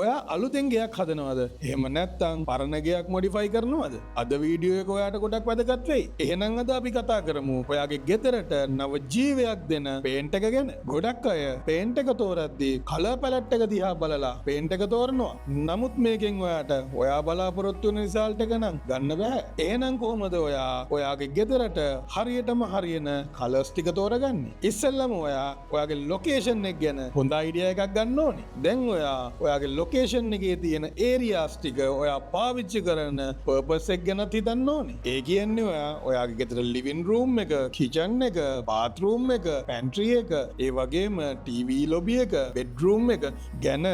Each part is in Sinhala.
ඔයා අලුතෙන් ගයක් හදනවද? එහෙම නැත්නම් පරණ ගයක් මොඩිෆයි කරනවද? අද වීඩියෝ එක ඔයාට ගොඩක් වැදගත් වෙයි. එහෙනම් අද අපි කතා කරමු ඔයාගේ ගෙදරට නව ජීවයක් දෙන පේන්ට් එක ගැන. ගොඩක් අය පේන්ට් එක තෝරද්දී කලර් පැලට් එක දිහා බලලා පේන්ට් එක තෝරනවා. නමුත් මේකෙන් ඔයාට ඔයා බලාපොරොත්තු වෙන රිසල්ට් එක නම් ගන්න බෑ. එහෙනම් කොහොමද ඔයාගේ ගෙදරට හරියටම හරියන කලර්ස් ටික තෝරගන්නේ? ඉස්සෙල්ලම ඔයාගේ ලොකේෂන් එක ගැන හොඳ අයිඩියා එකක් ගන්න ඕනේ. දැන් ඔයාගේ ලොකේෂන් එකේ තියෙන ඒරියාස් ටික ඔයා පාවිච්චි කරන පර්පස් එක ගැන හිතන්න ඕනේ. ඒ කියන්නේ ඔයාගේ ගෙදර ලිවිං රූම් එක, කිචන් එක, බාත්රූම් එක, පැන්ට්‍රි එක, ඒ වගේම ටීවී ලොබි එක, බෙඩ්රූම් එක ගැන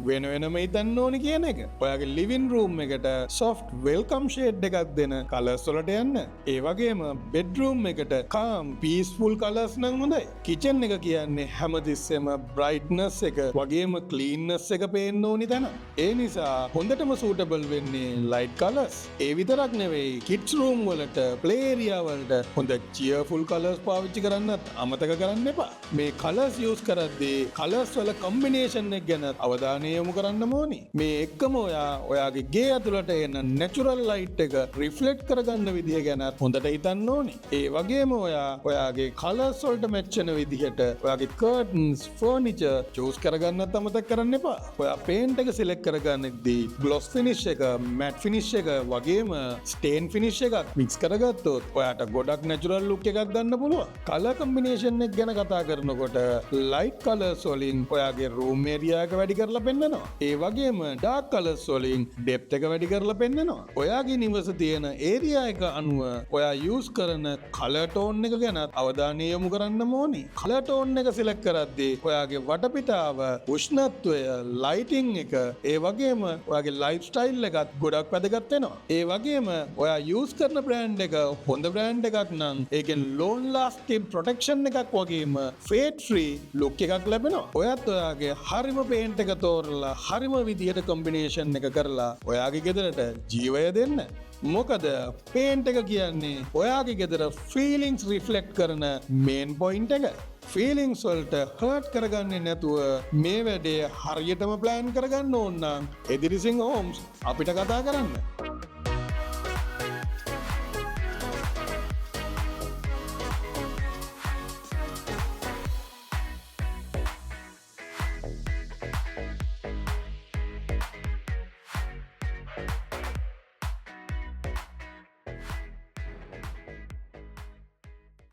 වෙනම හිතන්න ඕනේ කියන එක. ඔයාගේ ලිවිං රූම් එකට soft welcome shade එකක් දෙන කලර්ස් වලට යන්න. ඒ වගේම බෙඩ්රූම් එකට calm peaceful කලර්ස් නම් හොඳයි. කිචන් එක කියන්නේ හැමතිස්සෙම brightness එක වගේම cleanness එක පේන්න ඕනි තැන. ඒ නිසා හොඳටම suitable වෙන්නේ light colors. ඒ විතරක් නෙවෙයි kids room වලට play area වලට හොඳ cheerful colors පාවිච්චි කරන්නත් අමතක කරන්න එපා. මේ colors use කරද්දී colors වල combination එක ගැන අවධානය යොමු කරන්න ඕනි. මේ එක්කම ඔයාගේ ගේ ඇතුළට එන natural light එක reflect කරගන්න විදිහ ගැන හොඳට හිතන්න ඕනි. ඒ වගේම ඔයාගේ colors වලට match වෙන විදිහට ඔයාගේ curtains, furniture choose කරගන්නත් අමතක කරන්න එපා. ඔයා paint එක select කරගන්නදී gloss finish එක, matte finish එක වගේම stain finish එකක් mix කරගත්තොත් ඔයාට ගොඩක් natural look එකක් ගන්න පුළුවන්. color combination එක ගැන කතා කරනකොට light colors වලින් ඔයාගේ room area එක වැඩි කරලා පෙන්නනවා. ඒ වගේම dark colors වලින් depth එක වැඩි කරලා පෙන්නනවා. ඔයාගේ නිවස තියෙන area එක අනුව ඔයා use කරන color tone එක ගැන අවධානය යොමු කරන්න ඕනේ. color tone එක select කරද්දී ඔයාගේ වටපිටාව, උෂ්ණත්වය, lighting එක, ඒ වගේම ඔයාගේ lifestyle එකත් ගොඩක් වැදගත් වෙනවා. ඒ වගේම ඔයා use කරන brand එක හොඳ brand එකක් නම් ඒකෙන් long lasting protection එකක් වගේම fade free look එකක් ලැබෙනවා. ඔයත් ඔයාගේ හරිම paint එක තෝරලා හරිම විදිහට combination එක කරලා ඔයාගේ ගෙදරට ජීවය දෙන්න. මොකද paint එක කියන්නේ ඔයාගේ ගෙදර feelings reflect කරන main point එක. feelings වලට hurt කරගන්නේ නැතුව මේ වැඩේ හරියටම plan කරගන්න ඕන නම් එදිරිසිංහ හෝම්ස් අපිට කතා කරන්න.